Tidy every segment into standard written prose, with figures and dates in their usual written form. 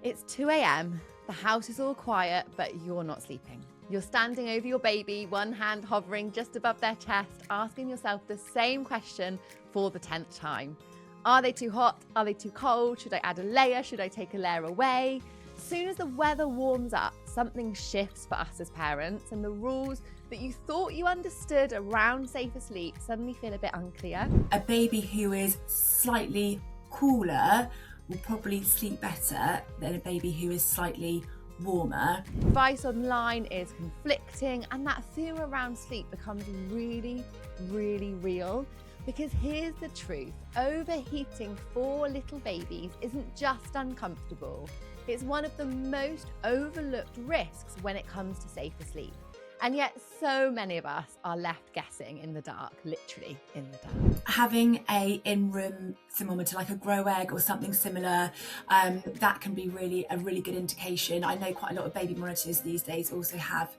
It's 2 a.m. The house is all quiet, but you're not sleeping. You're standing over your baby, one hand hovering just above their chest, asking yourself the same question for the 10th time. Are they too hot? Are they too cold? Should I add a layer? Should I take a layer away? Soon as the weather warms up, something shifts for us as parents, and the rules that you thought you understood around safer sleep suddenly feel a bit unclear. A baby who is slightly cooler will probably sleep better than a baby who is slightly warmer. Advice online is conflicting, and that fear around sleep becomes really, really real. Because here's the truth, overheating for little babies isn't just uncomfortable, it's one of the most overlooked risks when it comes to safer sleep. And yet so many of us are left guessing in the dark, literally in the dark. Having a in-room thermometer, like a grow egg or something similar, that can be a really good indication. I know quite a lot of baby monitors these days also have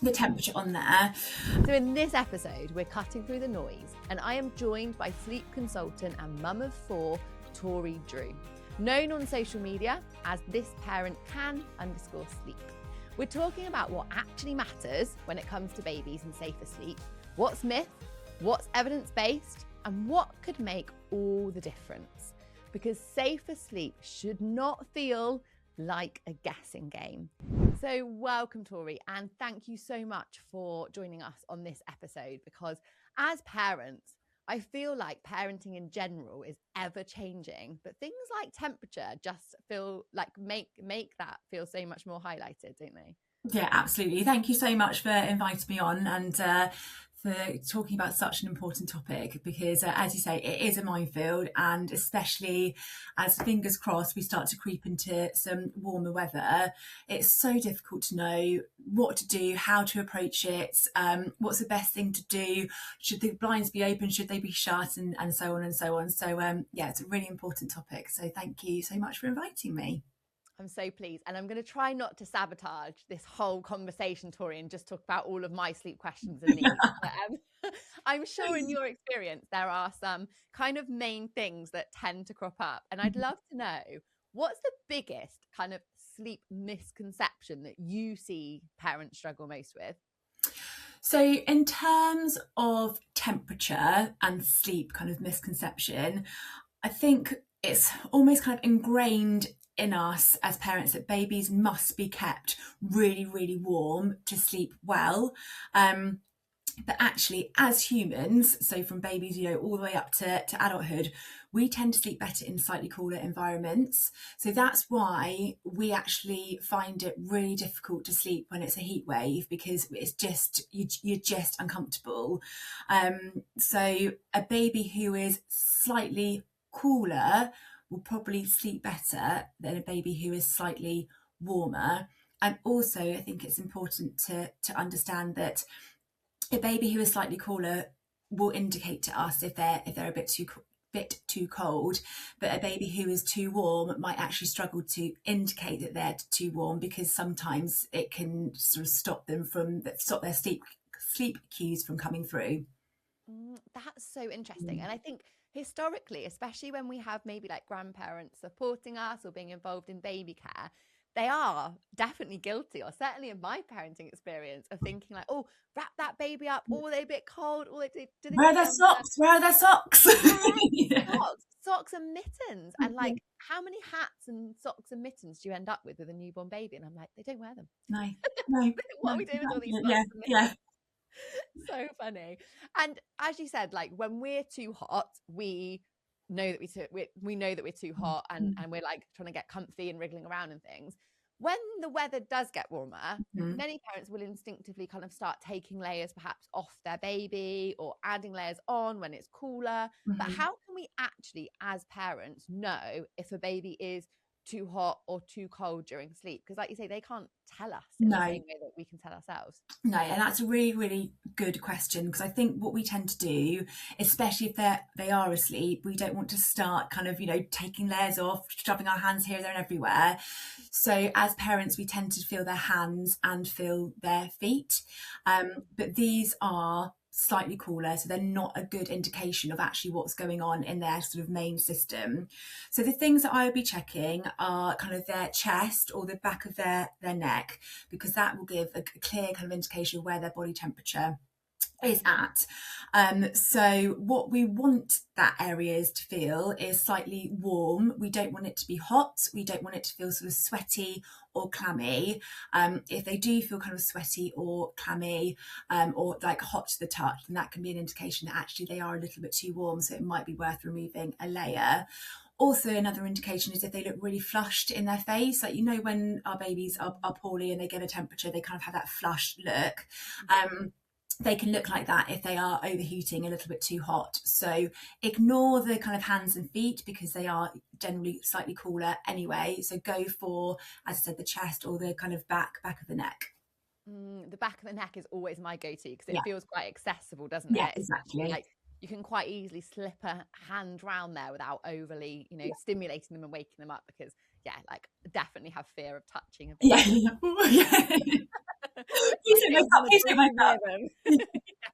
the temperature on there. So in this episode, we're cutting through the noise, and I am joined by sleep consultant and mum of 4, Tori Drew, known on social media as thisparentcan_sleep. We're talking about what actually matters when it comes to babies and safer sleep, what's myth, what's evidence-based, and what could make all the difference. Because safer sleep should not feel like a guessing game. So welcome, Tori, and thank you so much for joining us on this episode, because as parents, I feel like parenting in general is ever changing, but things like temperature just feel like make that feel so much more highlighted, don't they? Yeah, absolutely. Thank you so much for inviting me on and for talking about such an important topic, because as you say, it is a minefield, and especially as, fingers crossed, we start to creep into some warmer weather, it's so difficult to know what to do, how to approach it, what's the best thing to do, should the blinds be open, should they be shut, and so on and so on. So yeah, it's a really important topic, so thank you so much for inviting me. I'm so pleased. And I'm going to try not to sabotage this whole conversation, Tori, and just talk about all of my sleep questions and needs. But, I'm sure in your experience, there are some kind of main things that tend to crop up. And I'd love to know, what's the biggest kind of sleep misconception that you see parents struggle most with? So in terms of temperature and sleep kind of misconception, I think it's almost kind of ingrained in us as parents that babies must be kept really, really warm to sleep well. But actually, as humans, so from babies, all the way up to adulthood, we tend to sleep better in slightly cooler environments. So that's why we actually find it really difficult to sleep when it's a heat wave, because it's just, you're just uncomfortable. So a baby who is slightly cooler will probably sleep better than a baby who is slightly warmer. And also, I think it's important to understand that a baby who is slightly cooler will indicate to us if they're a bit too cold, but a baby who is too warm might actually struggle to indicate that they're too warm, because sometimes it can sort of stop their sleep cues from coming through. That's so interesting. And I think historically, especially when we have maybe like grandparents supporting us or being involved in baby care, they are definitely guilty, or certainly in my parenting experience, of thinking like, oh, wrap that baby up, or are they a bit cold, or do they Where are their socks? Where are their socks? Yeah. Socks and mittens. And like, how many hats and socks and mittens do you end up with a newborn baby? And I'm like, they don't wear them. No. What are we doing with all these socks and mittens? Yeah. So funny. And as you said, like, when we're too hot, we know that we know that we're too hot, and we're like trying to get comfy and wriggling around and things. When the weather does get warmer, many parents will instinctively kind of start taking layers perhaps off their baby, or adding layers on when it's cooler. But how can we actually, as parents, know if a baby is too hot or too cold during sleep? Because like you say, they can't tell us in the same way that we can tell ourselves. No, and that's a really, really good question, because I think what we tend to do, especially if they are asleep, we don't want to start kind of, taking layers off, shoving our hands here, there and everywhere. So as parents, we tend to feel their hands and feel their feet. But these are slightly cooler, so they're not a good indication of actually what's going on in their sort of main system. So the things that I would be checking are kind of their chest or the back of their neck, because that will give a clear kind of indication of where their body temperature is at. So what we want that areas to feel is slightly warm. We don't want it to be hot. We don't want it to feel sort of sweaty or clammy. If they do feel kind of sweaty or clammy, or like hot to the touch, then that can be an indication that actually they are a little bit too warm. So it might be worth removing a layer. Also, another indication is if they look really flushed in their face, like, you know, when our babies are poorly and they get a temperature, they kind of have that flushed look. They can look like that if they are overheating, a little bit too hot. So ignore the kind of hands and feet, because they are generally slightly cooler anyway. So go for, as I said, the chest or the kind of back of the neck. The back of the neck is always my go-to, because it Yeah. feels quite accessible, doesn't Yeah, it? exactly. Like, you can quite easily slip a hand round there without overly, you know, stimulating them and waking them up, because like, definitely have fear of touching a baby. Yeah. Please don't wake up, please don't wake up.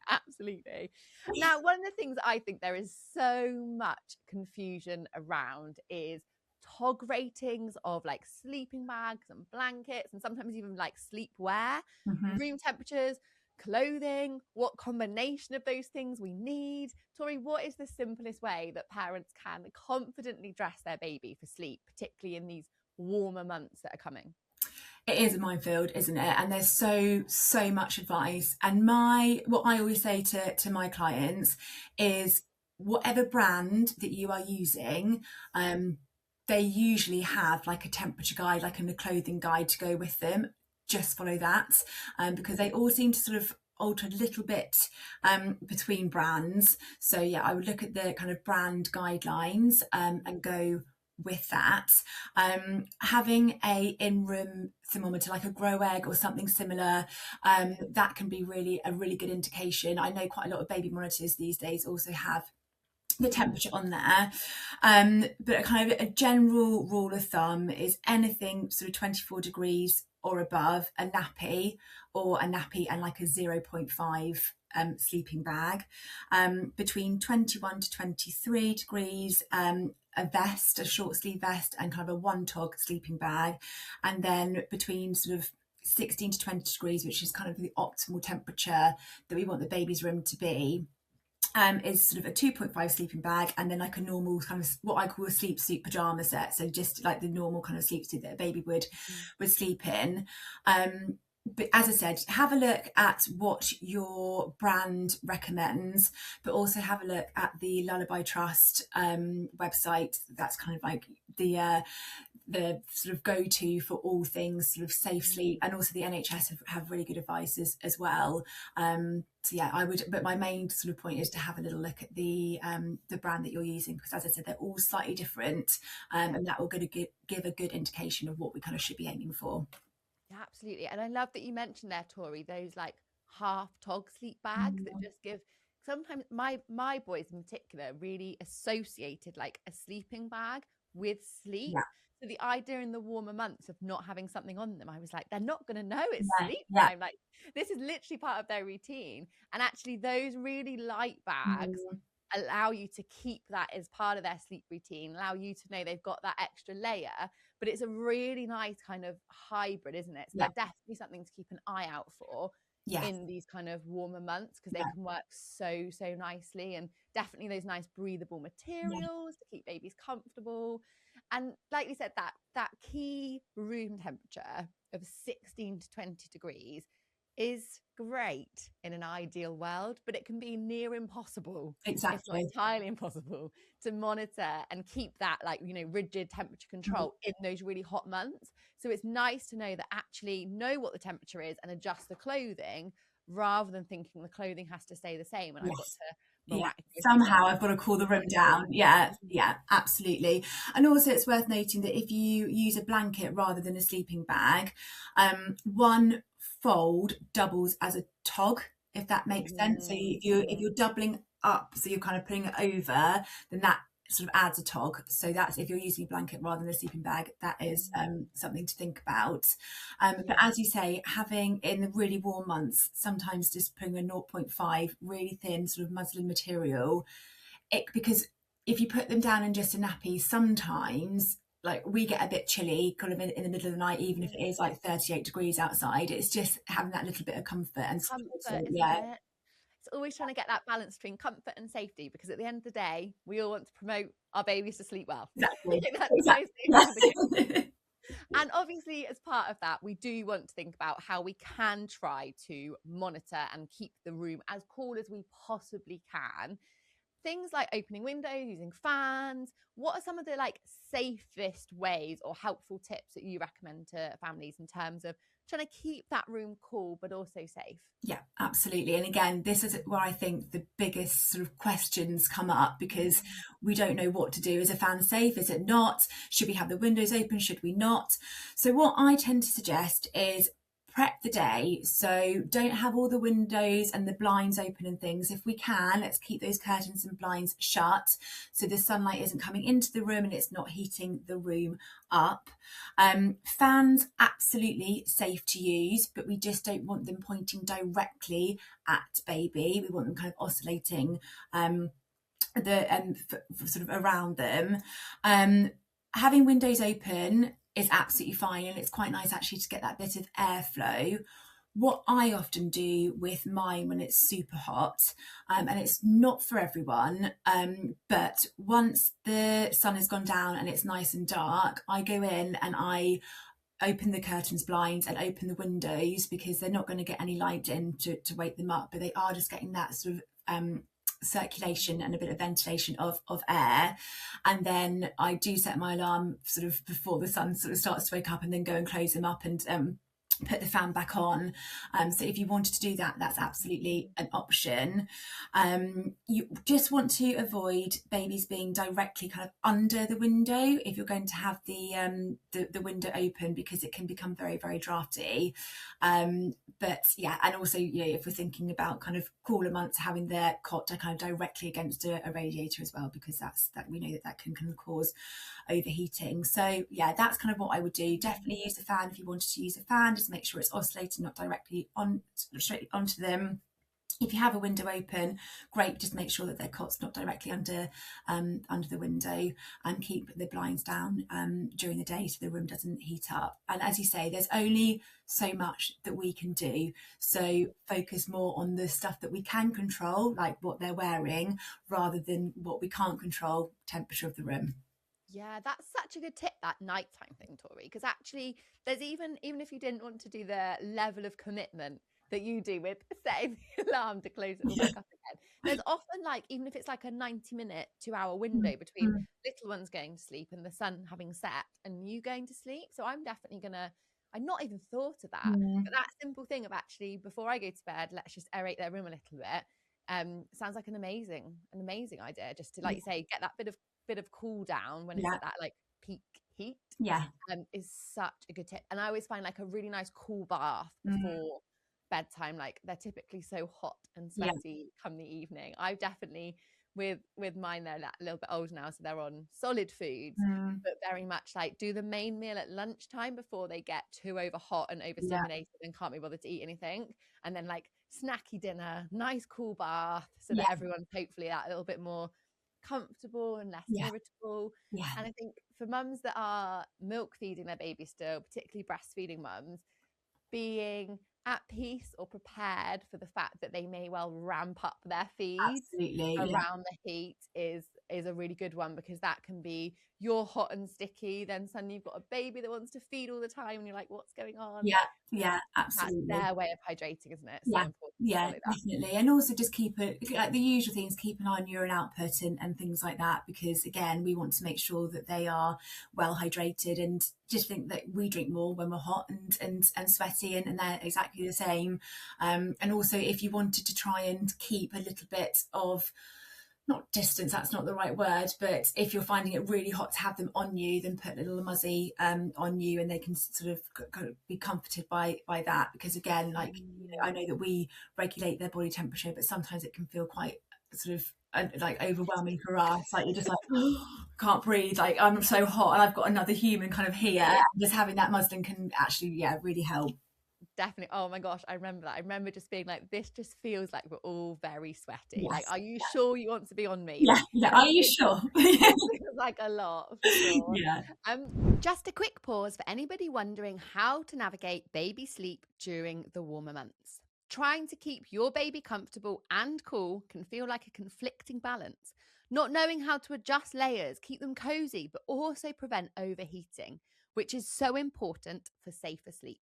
Absolutely. Now, one of the things I think there is so much confusion around is TOG ratings of like sleeping bags and blankets, and sometimes even like sleepwear, room temperatures, clothing, what combination of those things we need. Tori, what is the simplest way that parents can confidently dress their baby for sleep, particularly in these warmer months that are coming? It is a minefield, isn't it? And there's so much advice. And what I always say to my clients is, whatever brand that you are using, they usually have like a temperature guide, like a clothing guide to go with them. Just follow that, because they all seem to sort of alter a little bit between brands. So yeah, I would look at the kind of brand guidelines and go with that. Having a in-room thermometer, like a grow egg or something similar, that can be a really good indication. I know quite a lot of baby monitors these days also have the temperature on there, but a kind of a general rule of thumb is anything sort of 24 degrees or above, a nappy and like a 0.5 sleeping bag. Between 21 to 23 degrees, a vest, a short sleeve vest, and kind of a one tog sleeping bag. And then between sort of 16 to 20 degrees, which is kind of the optimal temperature that we want the baby's room to be, is sort of a 2.5 sleeping bag, and then like a normal kind of what I call a sleep suit pajama set. So just like the normal kind of sleep suit that a baby would sleep in. But as I said, have a look at what your brand recommends, but also have a look at the Lullaby Trust website. That's kind of like the sort of go-to for all things sort of safe sleep, and also the NHS have really good advice as well. So yeah, I would, but my main sort of point is to have a little look at the brand that you're using, because as I said, they're all slightly different, and that will give a good indication of what we kind of should be aiming for. Yeah, absolutely. And I love that you mentioned there, Tori, those like half tog sleep bags that just give, sometimes my boys in particular really associated like a sleeping bag with sleep. Yeah. So the idea in the warmer months of not having something on them, I was like, they're not going to know it's sleep Yeah. time. Like, this is literally part of their routine. And actually, those really light bags allow you to keep that as part of their sleep routine, allow you to know they've got that extra layer. But it's a really nice kind of hybrid, isn't it? So they're definitely something to keep an eye out for in these kind of warmer months, because they can work so nicely, and definitely those nice breathable materials to keep babies comfortable. And like you said, that key room temperature of 16 to 20 degrees is great in an ideal world, but it can be near impossible, if not entirely impossible, to monitor and keep that, like, you know, rigid temperature control in those really hot months. So it's nice to know that actually know what the temperature is and adjust the clothing, rather than thinking the clothing has to stay the same and I've got to somehow I've got to cool the room down. Yeah, absolutely. And also it's worth noting that if you use a blanket rather than a sleeping bag, one fold doubles as a tog, if that makes sense. So if you're doubling up, so you're kind of putting it over, then that sort of adds a tog. So that's if you're using a blanket rather than a sleeping bag, that is something to think about. But as you say, having in the really warm months, sometimes just putting a zero 0.5 really thin sort of muslin material, because if you put them down in just a nappy, sometimes like we get a bit chilly kind of in the middle of the night, even if it is like 38 degrees outside. It's just having that little bit of comfort and Comfort, security. isn't it? It's always trying to get that balance between comfort and safety, because at the end of the day, we all want to promote our babies to sleep well. Exactly. That's the Exactly. most important thing. And obviously, as part of that, we do want to think about how we can try to monitor and keep the room as cool as we possibly can. Things like opening windows, using fans. What are some of the like safest ways or helpful tips that you recommend to families in terms of trying to keep that room cool but also safe? Yeah, absolutely. And again, this is where I think the biggest sort of questions come up, because we don't know what to do. Is a fan safe? Is it not? Should we have the windows open? Should we not? So what I tend to suggest is prep the day. So don't have all the windows and the blinds open and things. If we can, let's keep those curtains and blinds shut so the sunlight isn't coming into the room and it's not heating the room up. Fans, absolutely safe to use, but we just don't want them pointing directly at baby. We want them kind of oscillating sort of around them. Having windows open is absolutely fine, and it's quite nice actually to get that bit of airflow. What I often do with mine when it's super hot, and it's not for everyone, but once the sun has gone down and it's nice and dark, I go in and I open the curtains, blinds, and open the windows, because they're not going to get any light in to wake them up, but they are just getting that sort of circulation and a bit of ventilation of air. And then I do set my alarm sort of before the sun sort of starts to wake up, and then go and close them up and put the fan back on. So if you wanted to do that, that's absolutely an option. You just want to avoid babies being directly kind of under the window if you're going to have the window open, because it can become very, very drafty. But yeah, and also, you know, if we're thinking about kind of cooler months, having their cot kind of directly against a radiator as well, because that we know that can kind of cause overheating. So yeah, that's kind of what I would do. Definitely use the fan if you wanted to use a fan. Just make sure it's oscillating, not directly on straight onto them. If you have a window open, great, just make sure that their cot's not directly under the window, and keep the blinds down during the day so the room doesn't heat up. And as you say, there's only so much that we can do, so focus more on the stuff that we can control, like what they're wearing, rather than what we can't control, temperature of the room. Yeah, that's such a good tip, that nighttime thing, Tori, because actually there's even if you didn't want to do the level of commitment that you do with setting the alarm to close it all back up again, there's often, like, even if it's like a 90-minute, 2-hour window between Mm. little ones going to sleep and the sun having set and you going to sleep. So I'm definitely gonna, I'd not even thought of that, Mm. but that simple thing of actually before I go to bed, let's just aerate their room a little bit. Sounds like an amazing idea, just to, like you say, get that bit of cool down when it's Yeah, at that like peak heat. yeah. Is such a good tip. And I always find like a really nice cool bath Mm. before bedtime, like they're typically so hot and Yeah. sweaty come the evening. I've definitely, with mine, they're a little bit older now, so they're on solid foods, Mm. but very much like do the main meal at lunchtime before they get too over hot and Yeah, overstimulated and can't be bothered to eat anything, and then like snacky dinner, nice cool bath, so yeah, that everyone's hopefully that little bit more comfortable and less yeah, irritable. yeah, And I think for mums that are milk feeding their baby still, particularly breastfeeding mums, being at peace or prepared for the fact that they may well ramp up their feeds absolutely. Yeah, around the heat is a really good one, because that can be you're hot and sticky, then suddenly you've got a baby that wants to feed all the time and you're like, what's going on? yeah, And yeah, that's absolutely. their way of hydrating, isn't it? So Yeah, important to yeah, follow that. definitely. And also just keep it like the usual things, keep an eye on urine output and things like that, because again, we want to make sure that they are well hydrated, and just think that we drink more when we're hot and sweaty, and they're exactly the same. And also if you wanted to try and keep a little bit of, not distance, that's not the right word, but if you're finding it really hot to have them on you, then put a little muzzy on you, and they can sort of kind of be comforted by that, because again, like, you know, I know that we regulate their body temperature, but sometimes it can feel quite sort of like overwhelming for us. Like you're just like, oh, can't breathe. Like I'm so hot, and I've got another human kind of here. Yeah. And just having that muslin can actually, really help. Definitely. Oh my gosh, I remember that. I remember just being like, this just feels like we're all very sweaty. Like, Yes. are you sure you want to be on me? Yeah. Yeah. Are you sure? It feels like a lot for sure. Yeah. Just a quick pause for anybody wondering how to navigate baby sleep during the warmer months. Trying to keep your baby comfortable and cool can feel like a conflicting balance. Not knowing how to adjust layers, keep them cozy, but also prevent overheating, which is so important for safer sleep.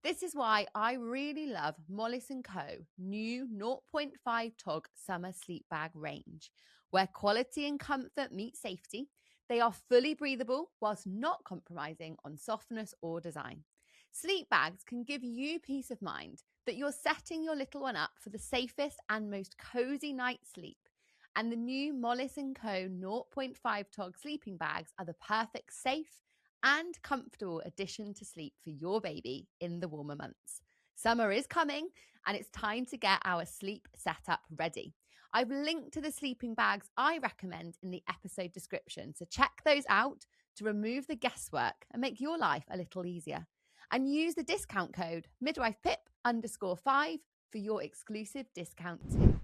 This is why I really love Mollis & Co. new 0.5 TOG summer sleep bag range, where quality and comfort meet safety. They are fully breathable whilst not compromising on softness or design. Sleep bags can give you peace of mind that you're setting your little one up for the safest and most cozy night's sleep. And the new Mollis & Co. 0.5 TOG sleeping bags are the perfect safe and comfortable addition to sleep for your baby in the warmer months. Summer is coming and it's time to get our sleep setup ready. I've linked to the sleeping bags I recommend in the episode description, so check those out to remove the guesswork and make your life a little easier. And use the discount code midwifepip_5 for your exclusive discount too.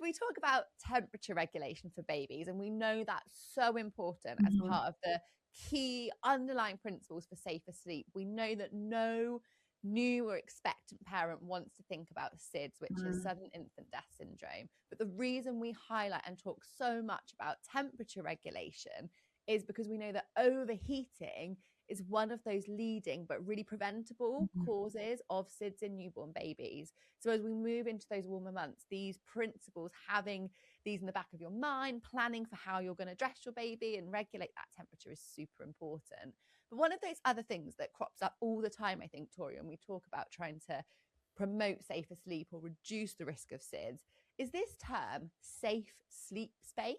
We talk about temperature regulation for babies, and we know that's so important as part of the key underlying principles for safer sleep. We know that no new or expectant parent wants to think about SIDS, which is sudden infant death syndrome. But the reason we highlight and talk so much about temperature regulation is because we know that overheating is one of those leading but really preventable causes of SIDS in newborn babies. So as we move into those warmer months, these principles, having these in the back of your mind, planning for how you're going to dress your baby and regulate that temperature is super important. But one of those other things that crops up all the time, I think, Tori, when we talk about trying to promote safer sleep or reduce the risk of SIDS, is this term safe sleep space.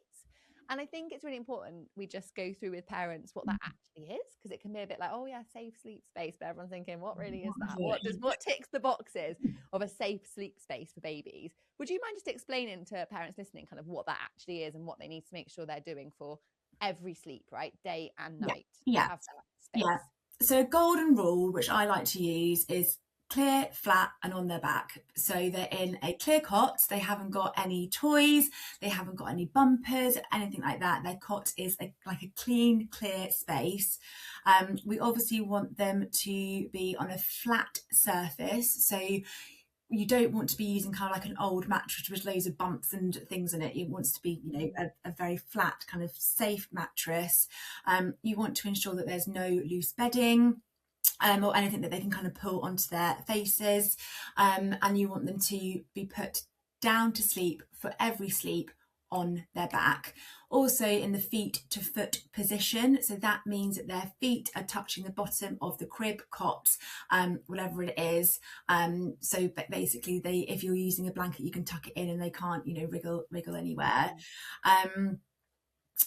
And I think it's really important we just go through with parents what that actually is, because it can be a bit like, oh yeah, safe sleep space, but everyone's thinking, what really is that? What ticks the boxes of a safe sleep space for babies? Would you mind just explaining to parents listening kind of what that actually is and what they need to make sure they're doing for every sleep, right? Day and night. Yeah. Have that space. Yeah. So a golden rule, which I like to use, is clear, flat, and on their back. So they're in a clear cot. They haven't got any toys. They haven't got any bumpers, anything like that. Their cot is like a clean, clear space. We obviously want them to be on a flat surface. So you don't want to be using kind of like an old mattress with loads of bumps and things in it. It wants to be, a very flat kind of safe mattress. You want to ensure that there's no loose bedding. Or anything that they can kind of pull onto their faces, and you want them to be put down to sleep for every sleep on their back. Also in the feet to foot position, so that means that their feet are touching the bottom of the crib, cot, whatever it is. So basically, if you're using a blanket, you can tuck it in and they can't, wriggle anywhere.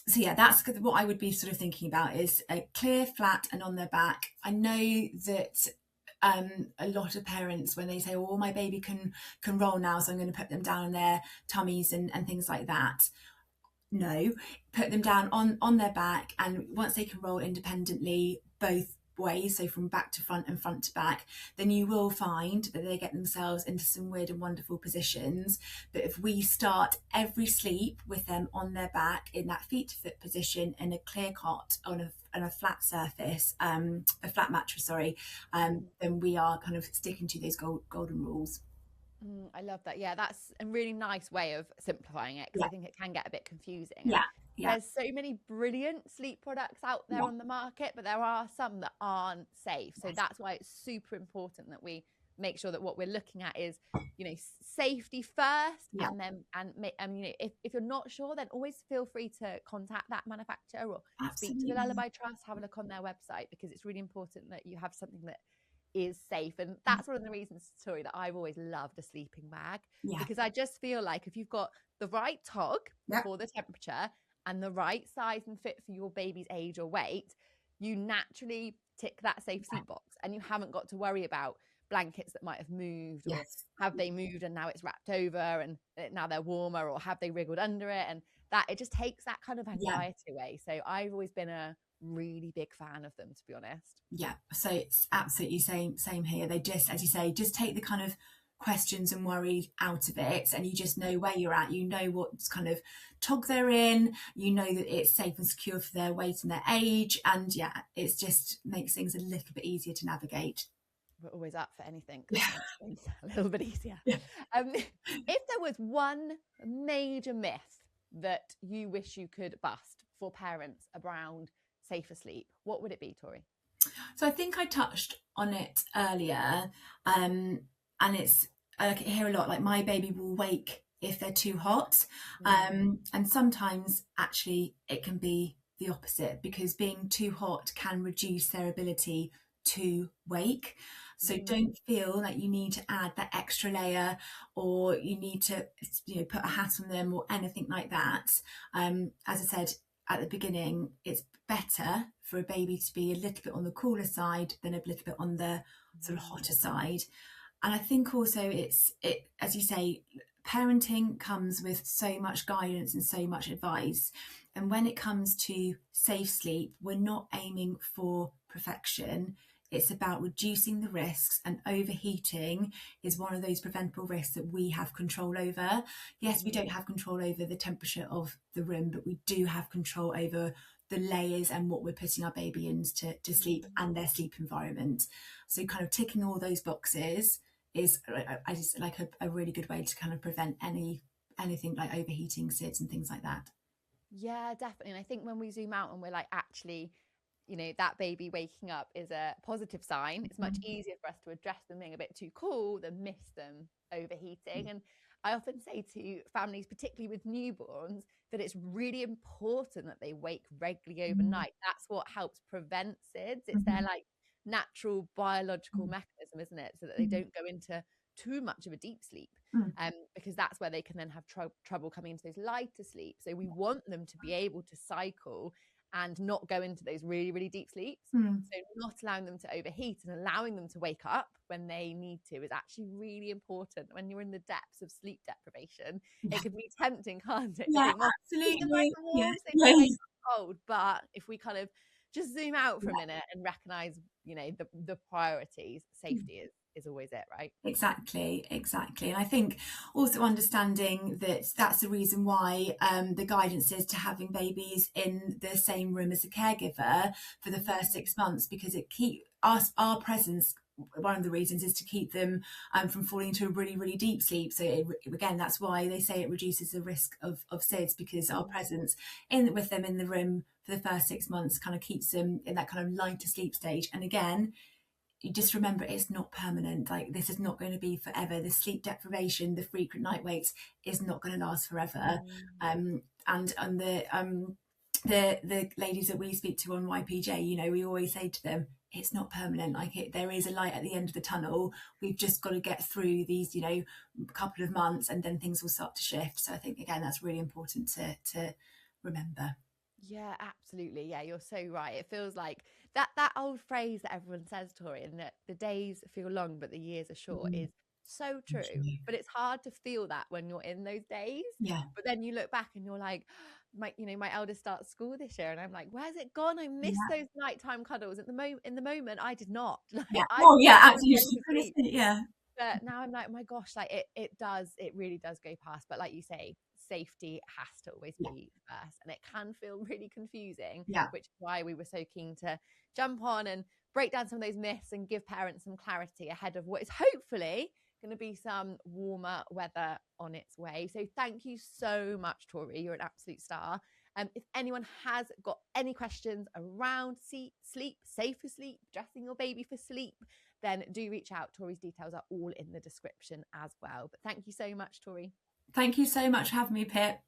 So yeah, that's what I would be sort of thinking about, is a clear, flat, and on their back. I know that a lot of parents, when they say, "Oh, my baby can roll now, so I'm going to put them down on their tummies and things like that." No, put them down on their back, and once they can roll independently both ways, so from back to front and front to back, then you will find that they get themselves into some weird and wonderful positions. But if we start every sleep with them on their back in that feet to foot position in a clear cot on a flat surface, a flat mattress, then we are kind of sticking to those golden rules. I love that. Yeah, that's a really nice way of simplifying it, because I think it can get a bit confusing. Yeah. There's so many brilliant sleep products out there on the market, but there are some that aren't safe. So that's why it's super important that we make sure that what we're looking at is, safety first. And then, if you're not sure, then always feel free to contact that manufacturer or speak to the Lullaby Trust, have a look on their website, because it's really important that you have something that is safe. And that's one of the reasons, Tori, that I've always loved a sleeping bag, because I just feel like if you've got the right tog for the temperature and the right size and fit for your baby's age or weight, you naturally tick that safe sleep box, and you haven't got to worry about blankets that might have moved, or Yes. have they moved and now it's wrapped over and now they're warmer, or have they wriggled under it? And that, it just takes that kind of Yeah. anxiety away. So I've always been a really big fan of them, to be honest. Yeah, so it's absolutely same here. They just, as you say, just take the kind of questions and worry out of it, and you just know where you're at. You know what kind of tog they're in. You know that it's safe and secure for their weight and their age, and yeah, it just makes things a little bit easier to navigate. We're always up for anything Yeah. that makes things a little bit easier. Yeah. If there was one major myth that you wish you could bust for parents around safer sleep, what would it be, Tori? So I think I touched on it earlier, and it's, I hear a lot like, my baby will wake if they're too hot, and sometimes actually it can be the opposite, because being too hot can reduce their ability to wake. So don't feel like you need to add that extra layer, or you need to, put a hat on them or anything like that. As I said at the beginning, it's better for a baby to be a little bit on the cooler side than a little bit on the sort of hotter side. And I think also it, as you say, parenting comes with so much guidance and so much advice. And when it comes to safe sleep, we're not aiming for perfection. It's about reducing the risks, and overheating is one of those preventable risks that we have control over. Yes, we don't have control over the temperature of the room, but we do have control over the layers and what we're putting our baby in to sleep, and their sleep environment. So kind of ticking all those boxes is, I just like a really good way to kind of prevent anything like overheating SIDS and things like that. Yeah, definitely. And I think when we zoom out and we're like, actually, that baby waking up is a positive sign. It's much easier for us to address them being a bit too cool than miss them overheating. And I often say to families, particularly with newborns, that it's really important that they wake regularly overnight. That's what helps prevent SIDS. It's their like natural biological mechanism, isn't it? So that they don't go into too much of a deep sleep. Because that's where they can then have trouble coming into those lighter sleep. So we want them to be able to cycle and not go into those really, really deep sleeps. So not allowing them to overheat and allowing them to wake up when they need to is actually really important. When you're in the depths of sleep deprivation, it can be tempting, can't it, to Yeah, think, well, keep them nice absolutely. and Yeah. warm so they don't wake up cold. But if we kind of just zoom out for a minute and recognize, the priorities, safety is always it, right? Exactly. And I think also understanding that that's the reason why the guidance is to having babies in the same room as a caregiver for the first 6 months, because it keeps us, our presence, one of the reasons is to keep them from falling into a really, really deep sleep. So again, that's why they say it reduces the risk of SIDS, because our presence with them in the room for the first 6 months kind of keeps them in that kind of lighter sleep stage. And again, you just remember, it's not permanent. Like, this is not going to be forever. The sleep deprivation, the frequent night wakes, is not going to last forever. And the ladies that we speak to on YPJ, we always say to them, it's not permanent. Like, there is a light at the end of the tunnel. We've just got to get through these, couple of months, and then things will start to shift. So I think, again, that's really important to remember. Yeah, absolutely. Yeah, you're so right. It feels like that old phrase that everyone says, Tori, and that the days feel long but the years are short, is so true. But it's hard to feel that when you're in those days. Yeah. But then you look back and you're like, my eldest starts school this year, and I'm like, where's it gone? I missed those nighttime cuddles. At the moment, in the moment, I did not. Yeah. I Oh, yeah, went to absolutely. sleep. Yeah. But now I'm like, oh my gosh, like it really does go past. But like you say, safety has to always be first. And it can feel really confusing, Yeah. which is why we were so keen to jump on and break down some of those myths and give parents some clarity ahead of what is hopefully going to be some warmer weather on its way. So thank you so much, Tori. You're an absolute star. If anyone has got any questions around sleep, safer sleep, dressing your baby for sleep, then do reach out. Tori's details are all in the description as well. But thank you so much, Tori. Thank you so much for having me, Pip.